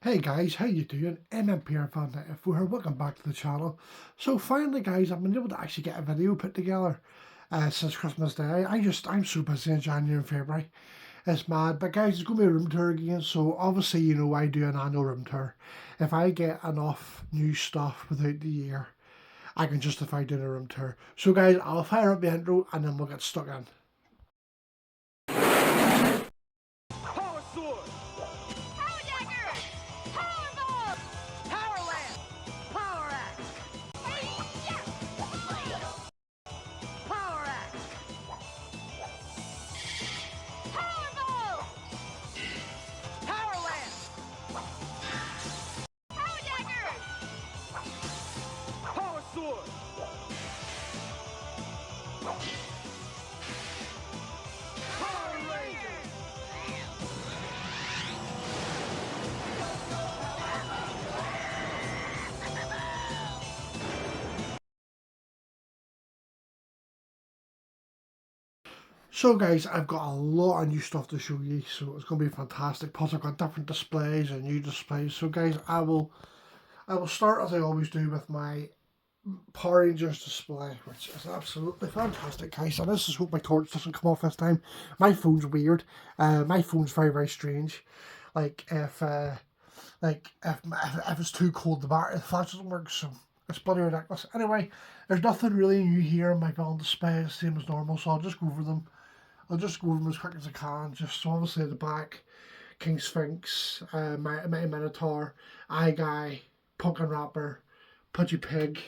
Hey guys, how you doing? MMPR Fan 94 here, welcome back to the channel. So finally guys, I've been able to actually get a video put together since Christmas Day. I'm so busy in January and February. It's mad, but guys, it's going to be a room tour again, so obviously you know I do an annual room tour. If I get enough new stuff without the year, I can justify doing a room tour. So guys, I'll fire up the intro and then we'll get stuck in. Power Sword! Power Dagger! Power Ball! Power Lamp! Power Axe! Power Axe! Power Ball! Power Lamp! Power Dagger! Power Sword! Power Ranger! So guys, I've got a lot of new stuff to show you, so it's going to be fantastic. Plus I've got different displays and new displays. So guys, I will start as I always do with my Power Rangers display, which is absolutely fantastic, guys. And this is hope my torch doesn't come off this time. My phone's weird. My phone's very, very strange. Like if it's too cold, the battery, the flash doesn't work, so it's bloody ridiculous. Anyway, there's nothing really new here in my villain display, it's the same as normal, so I'll just go over them. I'll just go over them as quick as I can. Just so obviously the black King Sphinx, Mighty Minotaur, Eye Guy, Pumpkin Rapper, Pudgy Pig,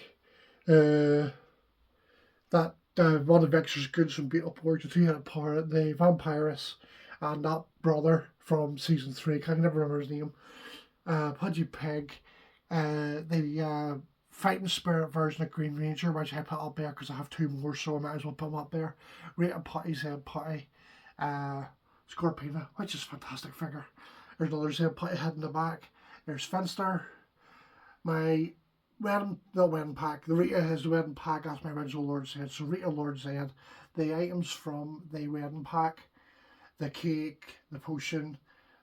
that one of Vexer's goods from Beetleborg, the two-headed pirate, the Vampirus, and that brother from season 3. I can never remember his name. Pudgy Pig, the Fighting Spirit version of Green Ranger, which I put up there because I have two more, so I might as well put them up there. Rated Putty, Zed Putty, Scorpina, which is a fantastic figure. There's another Zed Putty head in the back. There's Finster, my wedding pack. The Rita is the wedding pack, that's my original Lord Zed. So Rita Lord Zed, the items from the wedding pack, the cake, the potion,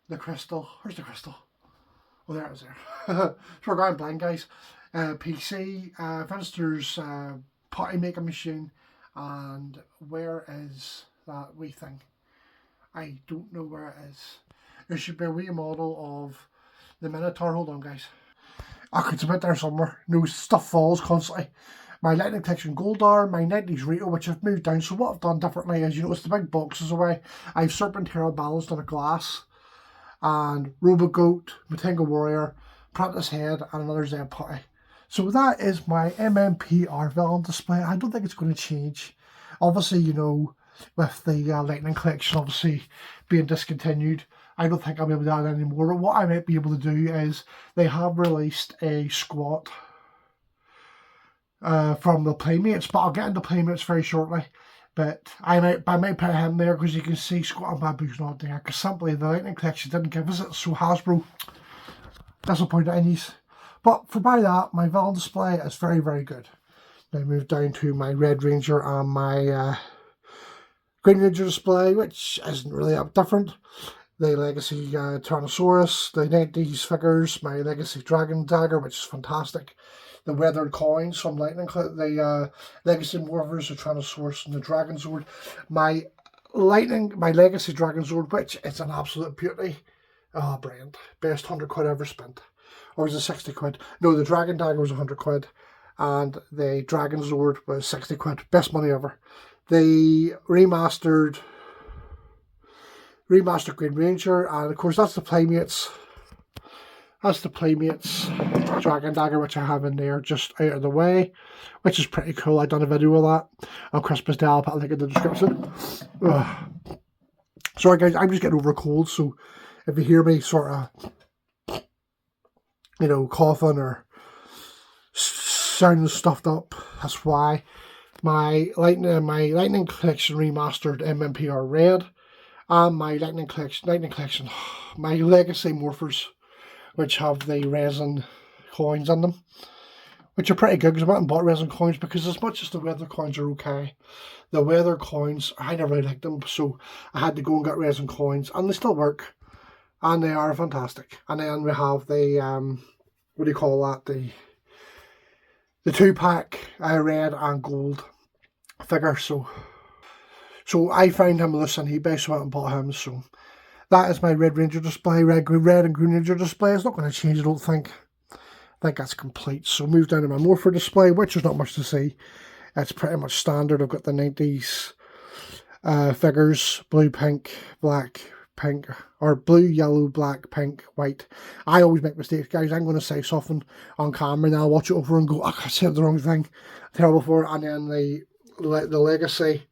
the crystal. Where's the crystal? Oh, there it is there. So we're going blind, guys. PC, Finster's potty making machine, and where is that wee thing? I don't know where it is. There should be a wee model of the Minotaur. Hold on, guys. It's about there somewhere. No, stuff falls constantly. My Lightning Collection Goldar, my 90s Rito, which I've moved down. So what I've done differently is, you notice the big boxes away. I've Serpentera balanced on a glass, and Robogoat, Matenga Warrior, Practice Head, and another Zed Putty. So that is my MMPR villain display. I don't think it's going to change. Obviously, you know, with the Lightning Collection obviously being discontinued, I don't think I'll be able to add any more. But what I might be able to do is, they have released a squat from the Playmates, but I'll get into Playmates very shortly. But I might put him there because you can see Squat and Babu's not there, because simply the Lightning Collection didn't give us it, so Hasbro disappointed in these. But for by that, my villain display is very, very good. Now move down to my Red Ranger and my Green Ranger display, which isn't really that different. The Legacy Tyrannosaurus, the 90s figures, my Legacy Dragon Daggor, which is fantastic. The weathered coins from Lightning, the Legacy Morphers, the Tyrannosaurus, and the Dragon Sword. My Legacy Dragon Sword, which is an absolute beauty. Oh, brilliant. Best 100 quid ever spent. Or was it 60 quid? No, the Dragon Daggor was 100 quid. And the Dragon Sword was 60 quid. Best money ever. The remastered Green Ranger. And of course, that's the Playmates. That's the Playmates Dragon Daggor, which I have in there just out of the way, which is pretty cool. I've done a video of that on Christmas Day. I'll put a link in the description. Ugh. Sorry guys, I'm just getting over a cold, so if you hear me sort of, you know, coughing or sounding stuffed up, that's why. My Lightning Collection Remastered MMPR Red, and my Lightning Collection, my Legacy Morphers, which have the resin coins in them, which are pretty good, because I went and bought resin coins, because as much as the weather coins are okay, the weather coins, I never really liked them, so I had to go and get resin coins, and they still work. and they are fantastic. And then we have the what do you call that? The 2-pack red and gold figure. So I found him loose on eBay, so I went and bought him. So that is my Red Ranger display, red and green Ranger display. It's not going to change, I don't think. I think that's complete. So move down to my Morpher display, which is not much to see. It's pretty much standard. I've got the 90s figures, blue, pink, black, pink, or blue, yellow, black, pink, white. I always make mistakes, guys. I'm going to say something on camera and I'll watch it over and go, I said the wrong thing. Terrible for it. And then the Legacy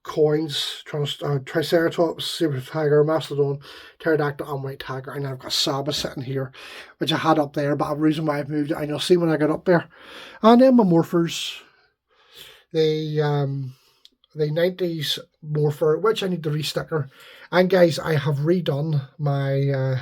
coins, Triceratops, Saber Tiger, Mastodon, Pterodactyl and White Tiger, and I've got Saba sitting here, which I had up there, but a reason why I've moved it, and you'll see when I get up there. And then my Morphers, the 90s Morpher, which I need to re-sticker. And guys, I have redone my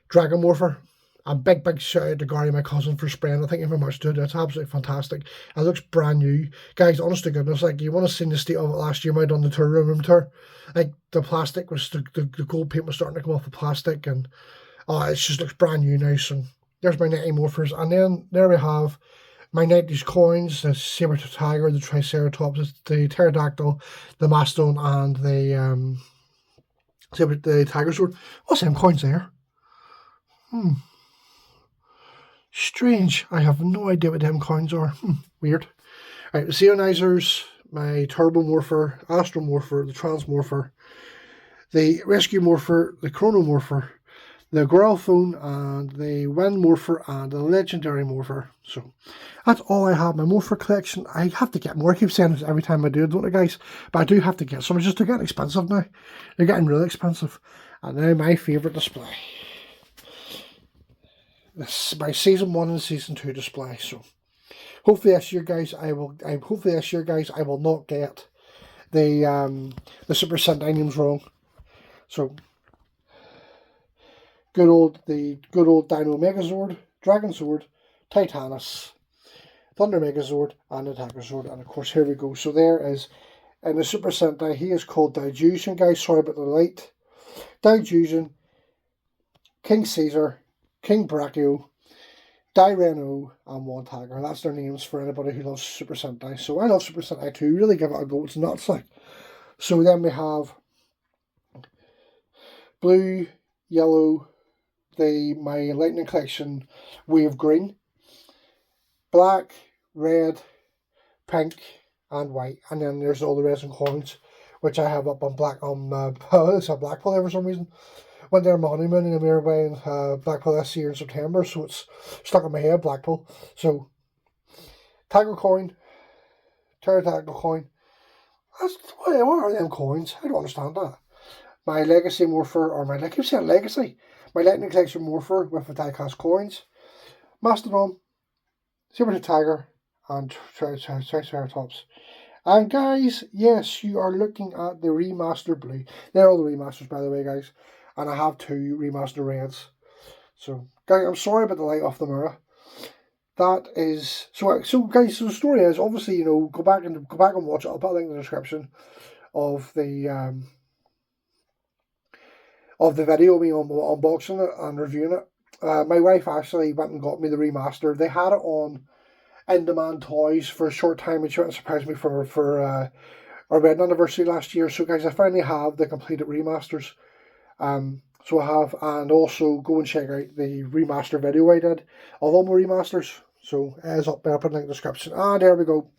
Dragon Morpher. A big shout out to Gary, my cousin, for spraying. I thank you very much, dude. It's absolutely fantastic. It looks brand new. Guys, honest to goodness, like, you want to see the state of it last year when I done the room tour. Like, the plastic was, the gold paint was starting to come off the plastic, and it just looks brand new now. So there's my 90 Morphers. And then there we have my 90s coins, the Saber Tiger, the Triceratops, the Pterodactyl, the Mastodon, and the Tiger Sword. What's them coins there? Strange. I have no idea what them coins are. Weird. Right, the Xeonizers, my Turbo Morpher, Astro Morpher, the Trans Morpher, the Rescue Morpher, the Chrono Morpher, the Growlphone, and the Wind Morpher, and the Legendary Morpher. So that's all I have. My Morpher collection. I have to get more. I keep saying this every time I do it, don't I, guys? But I do have to get some. It's just they're getting expensive now. They're getting really expensive. And now my favourite display. This is my season 1 and season 2 display. So hopefully this year, guys, I will not get the Super Sentai names wrong. So good old Dino Megazord, Dragon Sword, Titanus, Thunder Megazord, and the Tiger Sword. And of course, here we go. So there is, in the Super Sentai, he is called Daijujin, guys. Sorry about the light. Daijujin, King Caesar, King Brachio, Daireno, and One Tiger. That's their names for anybody who loves Super Sentai. So I love Super Sentai too. Really give it a go. It's nuts, like. So then we have blue, yellow, my Lightning Collection Wave Green, black, red, pink, and white. And then there's all the resin coins, which I have up on it's a Blackpool there for some reason. Went there on my honeymoon and we were wearing Blackpool this year in September, so it's stuck in my head, Blackpool. So, Tiger coin, Pterodactyl coin. What are them coins? I don't understand that. My Legacy Morpher, or I keep saying Legacy. My Lightning Collection Morpher with the diecast coins. Mastodon, Saber Tiger, and Triceratops. And guys, yes, you are looking at the Remaster Blue. They're all the remasters, by the way, guys. And I have 2 remaster reds. So, guys, I'm sorry about the light off the mirror. That is so guys. So the story is, obviously, you know, go back and watch it. I'll put a link in the description of the video of me unboxing it and reviewing it. My wife actually went and got me the remaster. They had it on in-demand toys for a short time, and she went and surprised me for our wedding anniversary last year. So, guys, I finally have the completed remasters. So I have, and also go and check out the remaster video I did of all my remasters. So it is up there, I'll put a link in the description. And there we go.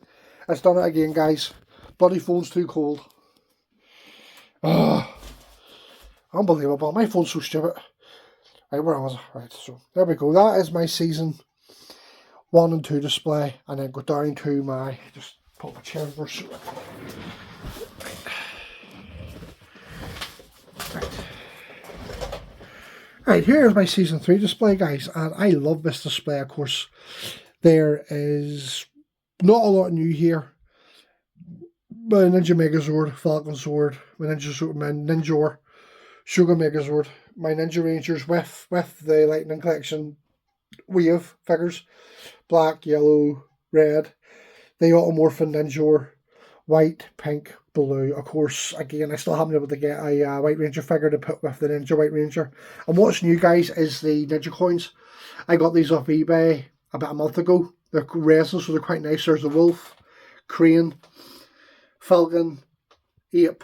It's done it again, guys. Bloody phone's too cold. Unbelievable. My phone's so stupid. Right, where was I? Right, so there we go. That is my season 1 and 2 display. And then go down to my, just put my chair over. Right, here's my season 3 display, guys, and I love this display. Of course, there is not a lot new here. My Ninja Megazord, Falcon Sword, my Ninja Sugar Megazord, my Ninja Rangers with the Lightning Collection Wave figures, black, yellow, red, the Automorphin Ninja, white, pink, Blue. Of course, again, I still haven't been able to get a White Ranger figure to put with the Ninja White Ranger. And what's new, guys, is the Ninja coins. I got these off eBay about a month ago. They're resin, so they're quite nice. There's a wolf, crane, falcon, ape,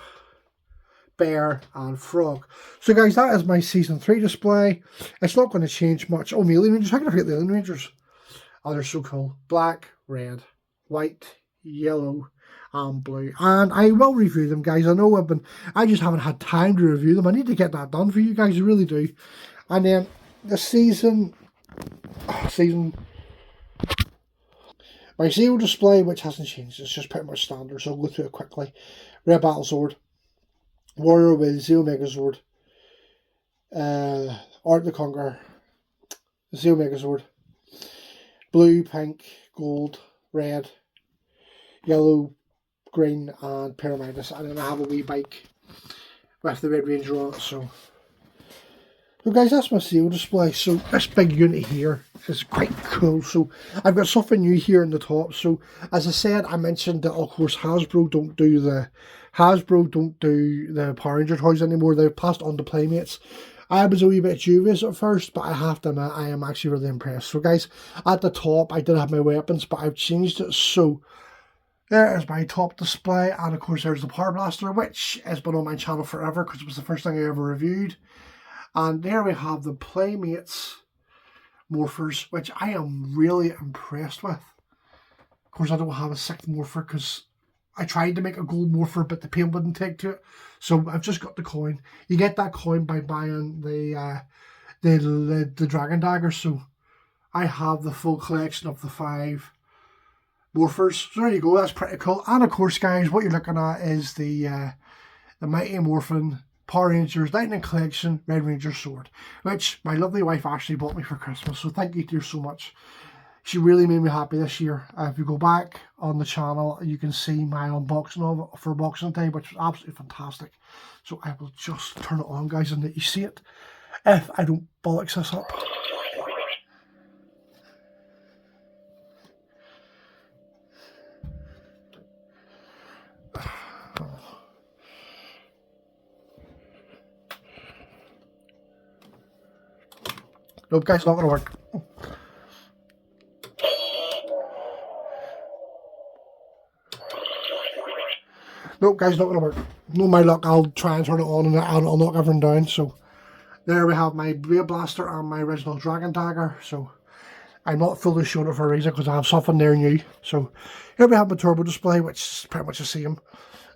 bear, and frog. So, guys, that is my Season 3 display. It's not going to change much. Oh, my Alien Rangers. How can I forget the Alien Rangers? Oh, they're so cool. Black, red, white, yellow, and blue. And I will review them, guys. I know I just haven't had time to review them. I need to get that done for you guys. I really do. And then the my Zero display, which hasn't changed. It's just pretty much standard, so I'll go through it quickly. Red Battle Sword, Warrior with Zero Megazord, Art the Conqueror, Zero Megazord, blue, pink, gold, red, yellow, green, and Pyramidas. And then I have a wee bike with the Red Ranger on it. So guys, that's my Zero display. So this big unit here is quite cool. So I've got something new here in the top. So as I said, I mentioned that of course Hasbro don't do the Power Ranger toys anymore. They've passed on to Playmates. I was a wee bit dubious at first, but I have to admit I am actually really impressed. So guys, at the top I did have my weapons, but I've changed it. So there is my top display, and of course there's the Power Blaster, which has been on my channel forever because it was the first thing I ever reviewed. And there we have the Playmates morphers, which I am really impressed with. Of course, I don't have a 6th morpher because I tried to make a gold morpher, but the paint wouldn't take to it. So I've just got the coin. You get that coin by buying the Dragon Daggor. So I have the full collection of the 5 morphers. So there you go. That's pretty cool. And of course, guys, what you're looking at is the Mighty Morphin Power Rangers Lightning Collection Red Ranger Sword, which my lovely wife actually bought me for Christmas. So thank you dear so much. She really made me happy this year. If you go back on the channel, you can see my unboxing of it for Boxing Day, which was absolutely fantastic. So I will just turn it on, guys, and let you see it. If I don't bollocks this up. Nope, guys, not going to work. Nope, guys, not going to work. No, my luck, I'll try and turn it on and I'll knock everything down. So there we have my Blade Blaster and my original Dragon Daggor. So I'm not fully showing it for a reason because I have something there new. So here we have my turbo display, which is pretty much the same.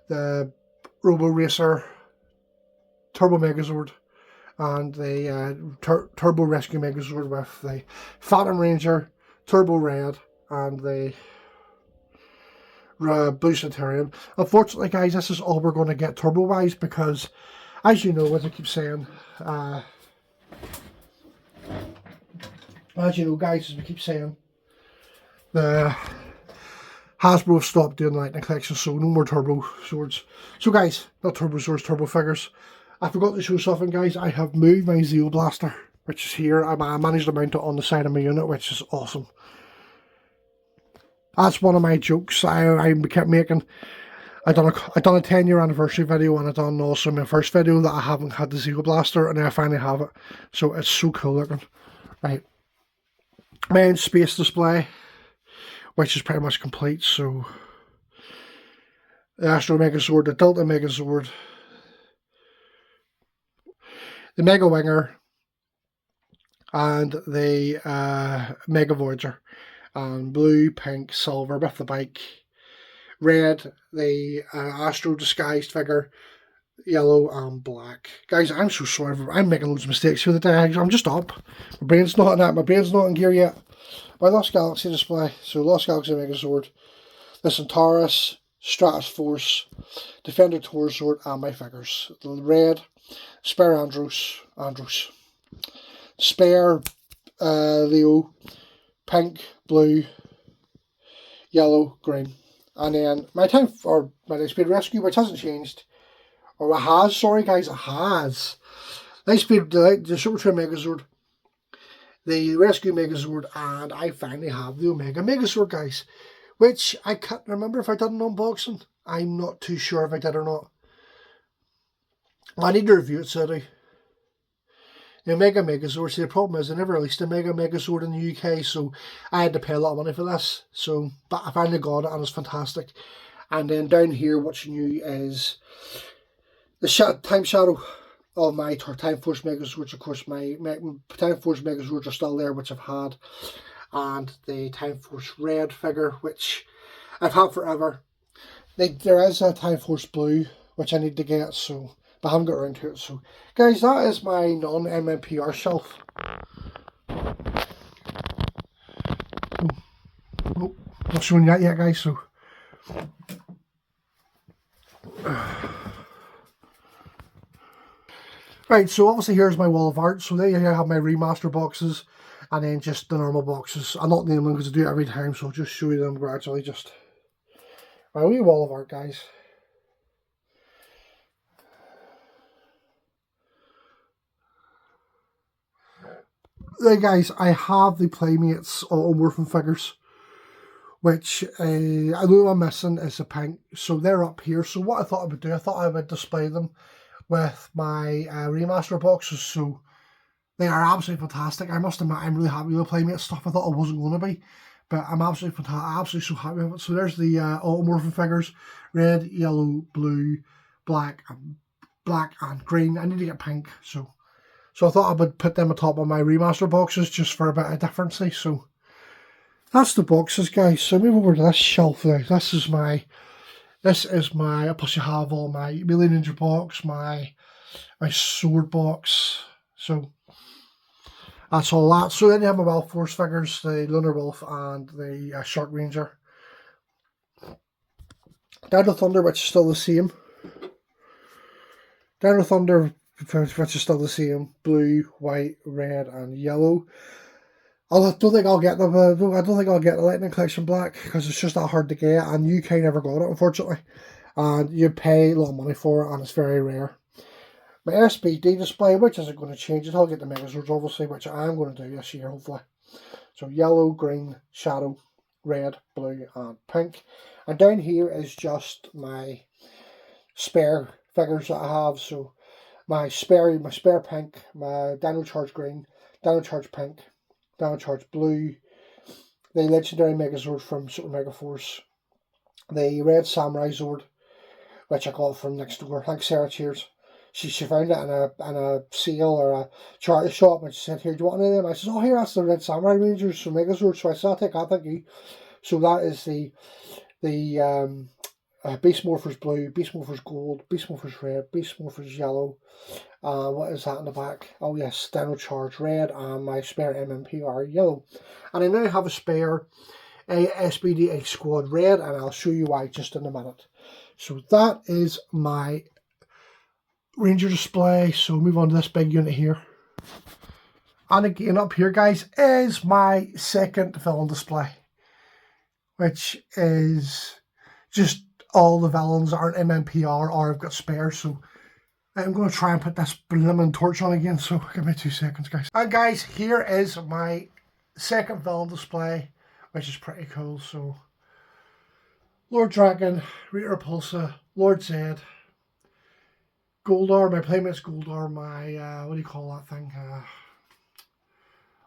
The Robo Racer, Turbo Megazord, and the Turbo Rescue Megazord with the Phantom Ranger, Turbo Red, and the Blue Centurion. Unfortunately, guys, this is all we're going to get turbo-wise because, as you know, as I keep saying, as we keep saying, the Hasbro stopped doing the Lightning Collection, so no more turbo swords. So, guys, not turbo swords, turbo figures. I forgot to show something, guys. I have moved my Zeo Blaster, which is here. I managed to mount it on the side of my unit, which is awesome. That's one of my jokes I kept making. I done a 10-year anniversary video, and I done also my first video that I haven't had the Zeo Blaster, and I finally have it. So it's so cool looking. Right. Main space display, which is pretty much complete. So the Astro Megazord, the Delta Megazord, the Mega Winger, and the Mega Voyager. And blue, pink, silver with the bike. Red, the Astro disguised figure. Yellow and black. Guys, I'm so sorry. I'm making loads of mistakes here today. I'm just up. My brain's not in that. My brain's not in gear yet. My Lost Galaxy display. So Lost Galaxy Megazord, the Centaurus, Stratus Force, Defender Torzord, and my figures. The red, Spare Andros, Spare Leo, pink, blue, yellow, green. And then my time for my Lightspeed Rescue, which hasn't changed. Or it has, sorry guys, it has. Lightspeed, the Super Train Megazord, the Rescue Megazord, and I finally have the Omega Megazord, guys. Which I can't remember if I did an unboxing. I'm not too sure if I did or not. I need to review it, City. The Mega Megazord. See, the problem is they never released a Mega Megazord in the UK, so I had to pay a lot of money for this. So, but I finally got it and it's fantastic. And then down here, what's new is the Time Shadow of my Time Force Megazords. Of course, my Time Force Megazords are still there, which I've had. And the Time Force Red figure, which I've had forever. There is a Time Force Blue, which I need to get, so, but I haven't got around to it. So, guys, that is my non-MMPR shelf. Oh, not showing you that yet, guys, so. Right, so obviously here's my wall of art. So there you have my remaster boxes, and then just the normal boxes. I'm not naming them because I do it every time, so I'll just show you them gradually. Just my wee wall of art, guys. Right, guys, I have the Playmates Automorphin figures, which I know I'm missing is the pink, so they're up here. So what I thought I would do, I thought I would display them with my remaster boxes. So they are absolutely fantastic. I must admit, I'm really happy with the Playmates stuff. I thought I wasn't going to be, but I'm absolutely fantastic. Absolutely so happy with it. So there's the Automorphin figures: red, yellow, blue, black, and green. I need to get pink, so I thought I would put them on top of my remaster boxes just for a bit of differency. So that's the boxes, guys. So move over to this shelf now. This is my, plus you have all my Million Ninja box, my sword box. So that's all that. So then you have my Wild Force figures, the Lunar Wolf and the Shark Ranger. Down to Thunder, which is still the same. Down to Thunder, which is still the same. Blue, white, red, and yellow. I don't think I'll get them. I don't think I'll get the Lightning Collection Black because it's just that hard to get, and UK never got it, unfortunately. And you pay a lot of money for it, and it's very rare. My SBD display, which isn't going to change until I get the Megazords, obviously, which I am going to do this year, hopefully. So yellow, green, shadow, red, blue, and pink. And down here is just my spare figures that I have. So my spare pink, my Dino Charge green, Dino Charge pink, Dino Charge blue, the legendary Megazord from Super Mega Force, the red Samurai Zord, which I got from next door. Thanks, Sarah. Cheers. She found it in a sale or a charity shop, and she said, "Here, do you want any of them?" I said, "Oh, here, that's the red Samurai Rangers from Megazord." So I said, "I'll take that, thank you." So that is the Beast Morphers Blue, Beast Morphers Gold, Beast Morphers Red, Beast Morphers Yellow. What is that in the back? Oh yes, Dino Charge Red, and my spare MMPR Yellow. And I now have a spare SBD Squad Red, and I'll show you why just in a minute. So that is my Ranger display. So move on to this big unit here. And again up here, guys, is my second villain display, which is just all the villains aren't MMPR or I've got spares. So I'm going to try and put this blooming torch on again. So give me 2 seconds, guys. And guys, here is my second villain display, which is pretty cool. So Lord Dragon, Rita Repulsa, Lord Zed, Goldar, my Playmates Goldar, my, what do you call that thing?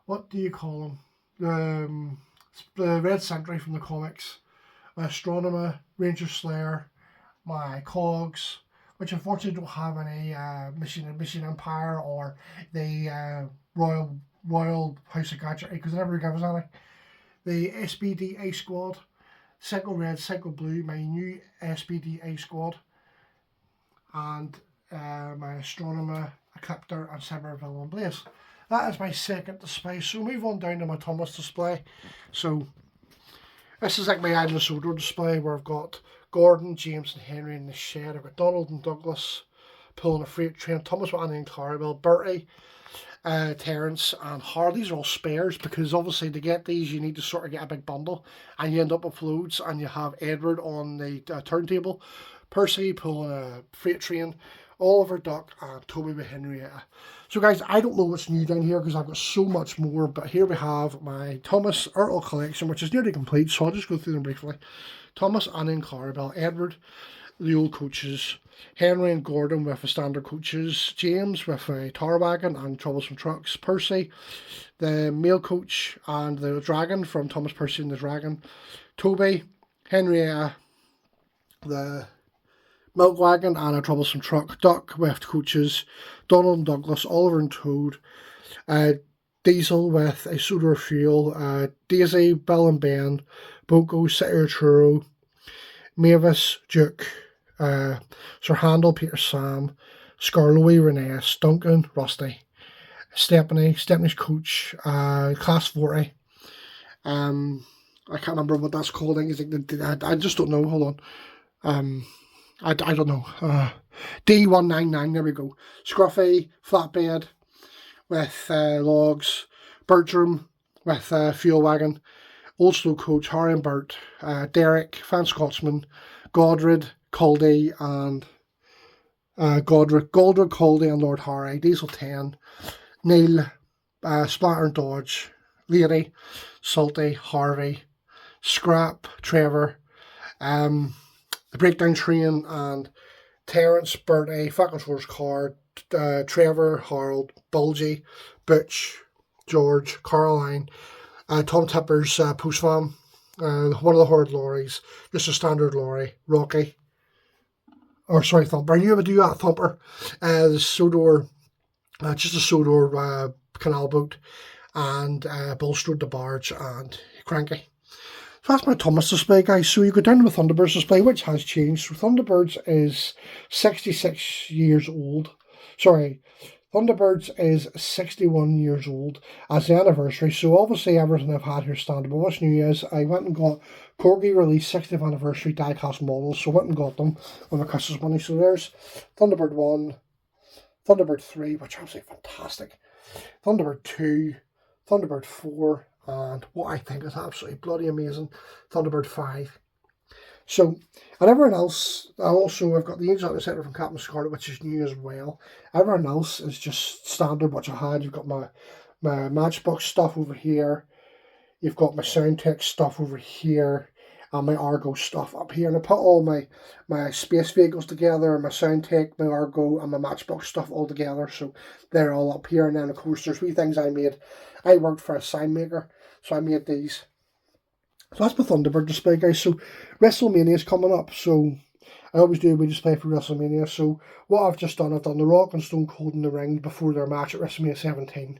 What do you call them? The Red Sentry from the comics, my Astronomer, Ranger Slayer, my Cogs, which unfortunately don't have any Machine Empire or the Royal House of Gadget because they never give us any. The SBD A Squad, Psycho Red, Psycho Blue, my new SBD A Squad, and my Astronomer, Ecliptor, and Cybervillain Blaze. That is my second display. So move on down to my Thomas display. So this is like my Island Soda display where I've got Gordon, James, and Henry in the shed. I've got Donald and Douglas pulling a freight train, Thomas, Annie, and Clarabelle, Bertie, Terence, and Har. These are all spares because obviously to get these you need to sort of get a big bundle, and you end up with loads. And you have Edward on the turntable, Percy pulling a freight train, Oliver, Duck, and Toby with Henrietta. So guys, I don't know what's new down here because I've got so much more, but here we have my Thomas Ertl collection, which is nearly complete, so I'll just go through them briefly. Thomas, Annie, and Clarabelle, Edward, the old coaches. Henry and Gordon with the standard coaches. James with a Tower Wagon and Troublesome Trucks. Percy, the male coach, and the Dragon from Thomas Percy and the Dragon. Toby, Henrietta, the Milk Wagon and a Troublesome Truck. Duck with coaches. Donald and Douglas, Oliver and Toad. Diesel with a Soda Fuel. Daisy, Bill and Ben. Boko, City or Churro. Mavis, Duke. Sir Handel, Peter Sam. Scarlowy, Renee. Duncan, Rusty. Stephanie's coach. Class 40. I can't remember what that's called. I just don't know. Hold on. I don't know. D199, there we go. Scruffy, Flatbed with Logs. Bertram with Fuel Wagon. Old Slow Coach, Harry and Bert. Derek, Fan Scotsman. Godred, Caldy, and Godred, Caldy, and Lord Harry. Diesel 10. Neil, Splatter and Dodge. Lady, Salty, Harvey. Scrap, Trevor. The Breakdown Train, and Terence, Bertie, Falcon's Wars Card, Trevor, Harold, Bulgy, Butch, George, Caroline, Tom Tipper's Post Van, one of the Horde lorries, just a standard lorry, Rocky, Thumper. You ever do that, Thumper? The Sodor, just a Sodor canal boat, and Bulstrode the barge, and Cranky. So that's my Thomas display, guys. So you go down to the Thunderbird's display, which has changed. So Thunderbirds is 66 years old. Sorry, Thunderbirds is 61 years old as the anniversary. So obviously everything I've had here standard. But what's new is I went and got Corgi released 60th anniversary diecast models. So I went and got them with my Christmas money. So there's Thunderbird 1, Thunderbird 3, which are absolutely fantastic. Thunderbird 2, Thunderbird 4, and what I think is absolutely bloody amazing, Thunderbird 5. So, and everyone else, I've got the Angel Center from Captain Scarlet, which is new as well. Everyone else is just standard, what you had. You've got my Matchbox stuff over here. You've got my Soundtech stuff over here. And my Argo stuff up here. And I put all my space vehicles together, my Soundtech, my Argo, and my Matchbox stuff all together. So they're all up here. And then, of course, there's wee things I made. I worked for a sign maker, so I made these. So that's my Thunderbird display, guys. So WrestleMania is coming up. So I always do a wee display for WrestleMania. So what I've done The Rock and Stone Cold in the ring before their match at WrestleMania 17.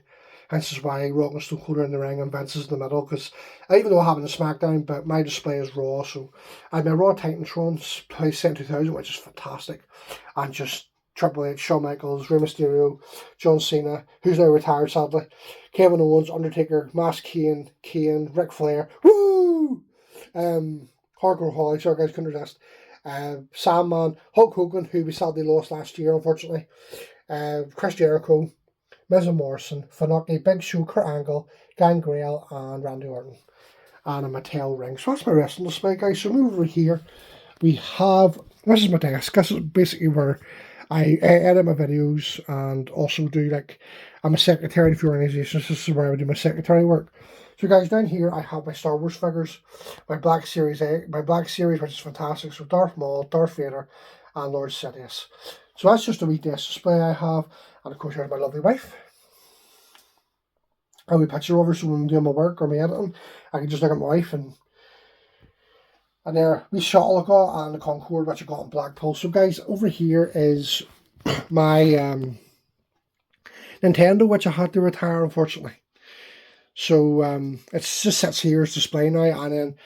Hence is why Rock and Stone Cold are in the ring and Vince is in the middle, because even though I have it in SmackDown, but my display is Raw, so I have my Raw Titantron play Set 2000, which is fantastic, and just Triple H, Shawn Michaels, Rey Mysterio, John Cena, who's now retired sadly, Kevin Owens, Undertaker, Mask Kane, Ric Flair, woo! Hardcore Holly, sorry guys, couldn't resist, Sandman, Hulk Hogan, who we sadly lost last year, unfortunately, Chris Jericho, Miz and Morrison, Funaki, Big Show, Kurt Angle, Gangrel, and Randy Orton. And a Mattel ring. So that's my wrestling display, guys. So move over here. We have, this is my desk. This is basically where I edit my videos and also do, like, I'm a secretary for organizations. This is where I would do my secretary work. So guys, down here I have my Star Wars figures, my Black Series, which is fantastic. So Darth Maul, Darth Vader, and Lord Sidious. So that's just a wee desk display I have. And of course, here's my lovely wife. I will picture over so when I'm doing my work or my editing, I can just look at my wife and there we shuttle I got and the Concorde which I got in Blackpool. So guys, over here is my Nintendo, which I had to retire unfortunately. So it just sits here as display now, and then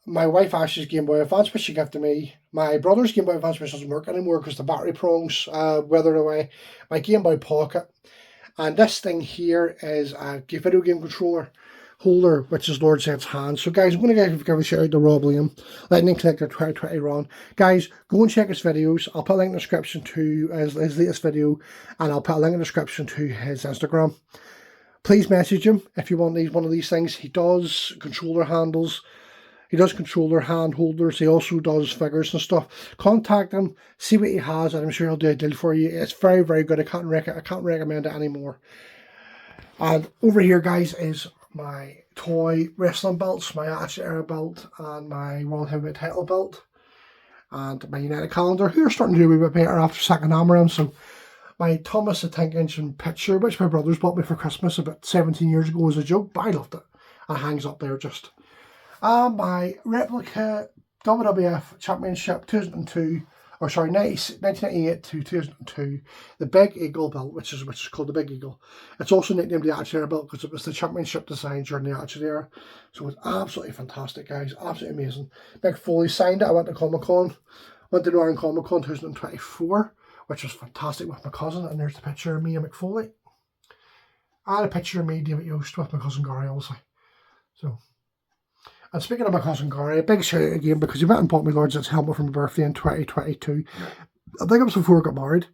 my wife Ashley's Game Boy Advance, which she gifted me. My brother's Game Boy Advance, which doesn't work anymore because the battery prongs withered away. My Game Boy Pocket. And this thing here is a video game controller holder, which is Lord Zed's hand. So guys, I'm going to give a shout out to Rob Liam, Lightning Connector 2020 Ron. Guys, go and check his videos. I'll put a link in the description to his latest video, and I'll put a link in the description to his Instagram. Please message him if you want one of these things. He does controller handles. He does controller hand holders. He also does figures and stuff. Contact him, see what he has, and I'm sure he'll do a deal for you. It's very, very good. I can't recommend it anymore. And over here, guys, is my toy wrestling belts, my Attitude Era belt, and my World Heavyweight title belt. and my United calendar, who are starting to do a wee bit better after second hammering. So my Thomas the Tank Engine picture, which my brothers bought me for Christmas about 17 years ago as a joke, but I loved it. And it hangs up there just. And my replica WWF Championship 2002, or sorry, 1998 to 2002, the Big Eagle belt, which is called the Big Eagle. It's also nicknamed the Attitude Era belt because it was the championship design during the Attitude Era. So it's absolutely fantastic, guys. Absolutely amazing. Mick Foley signed it. I went to Comic-Con. Went to Northern Comic-Con 2024, which was fantastic with my cousin. And there's the picture of me and Mick Foley. And a picture of me, David Yost, with my cousin Gary, obviously. So... And speaking of my cousin Gary, a big shout out again because he went and bought me Lord's helmet for my birthday in 2022. I think it was before I got married.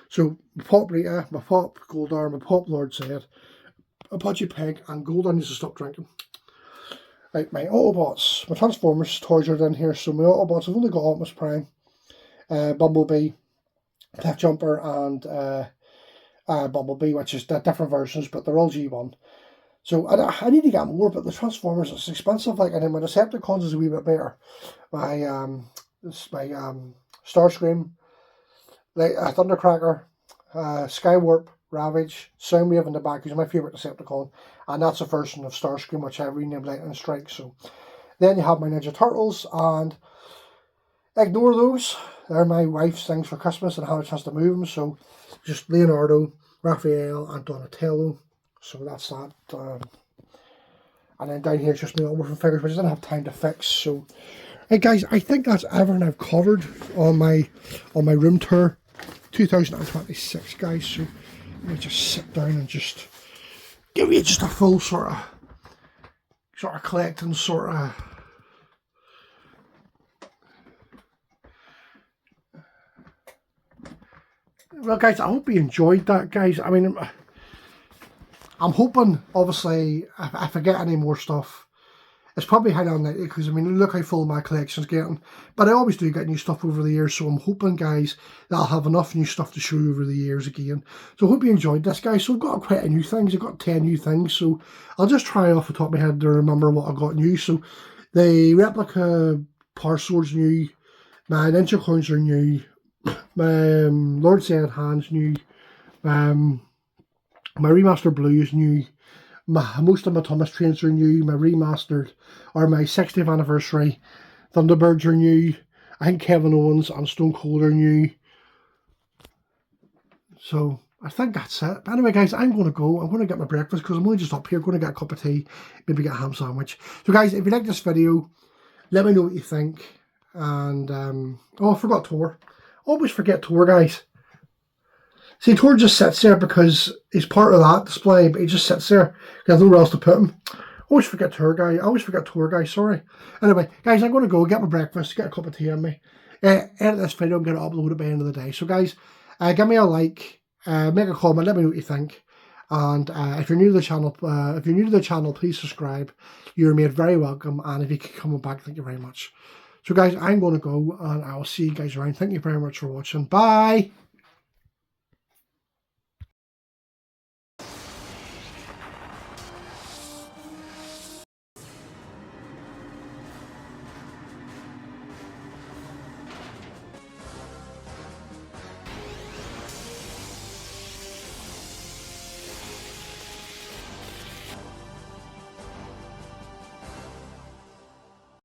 So my pop Rita, my pop Goldar, my pop Lord said, a Pudgy Pig, and Goldar needs to stop drinking. Like my Autobots, my Transformers toys are in here. So my Autobots, I've only got Optimus Prime, Bumblebee, Cliff Jumper, and Bumblebee, which is different versions, but they're all G1. So I need to get more, but the Transformers, it's expensive. Like, and then my Decepticons is a wee bit better. My Starscream, like Thundercracker, Skywarp, Ravage, Soundwave in the back is my favourite Decepticon, and that's a version of Starscream which I renamed Lightning Strike. So then you have my Ninja Turtles, and ignore those. They're my wife's things for Christmas, and I haven't a chance to move them. So just Leonardo, Raphael, and Donatello. So that's that. And then down here is just my Orphan figures, which I didn't have time to fix. So, hey guys, I think that's everything I've covered on my room tour 2026, guys. So let me just sit down and just give you just a full sort of collecting sort of. Well, guys, I hope you enjoyed that, guys. I mean, I'm hoping, obviously, if I get any more stuff, it's probably highly unlikely because, I mean, look how full my collection's getting. But I always do get new stuff over the years, so I'm hoping, guys, that I'll have enough new stuff to show you over the years again. So I hope you enjoyed this, guys. So I've got quite a new things. I've got 10 new things, so I'll just try off the top of my head to remember what I got new. So the replica Power Sword's new, my Ninja Coins are new, my Lord Zed Hand's new, my Remaster Blue is new. Most of my Thomas Trains are new. My remastered, or my 60th anniversary Thunderbirds are new. I think Kevin Owens and Stone Cold are new. So I think that's it. But anyway, guys, I'm going to go. I'm going to get my breakfast because I'm only just up here. Going to get a cup of tea, maybe get a ham sandwich. So guys, if you like this video, let me know what you think. And oh, I forgot Tor. Always forget Tor, guys. See, Tor just sits there because he's part of that display, but he just sits there. There's nowhere else to put him. Always forget Tor guy. I always forget Tor guy, sorry. Anyway, guys, I'm going to go get my breakfast, get a cup of tea on me. Edit this video, I'm going to upload it by the end of the day. So guys, give me a like, make a comment, let me know what you think. And if you're new to the channel, please subscribe. You're made very welcome. And if you keep coming back, thank you very much. So guys, I'm going to go and I'll see you guys around. Thank you very much for watching. Bye!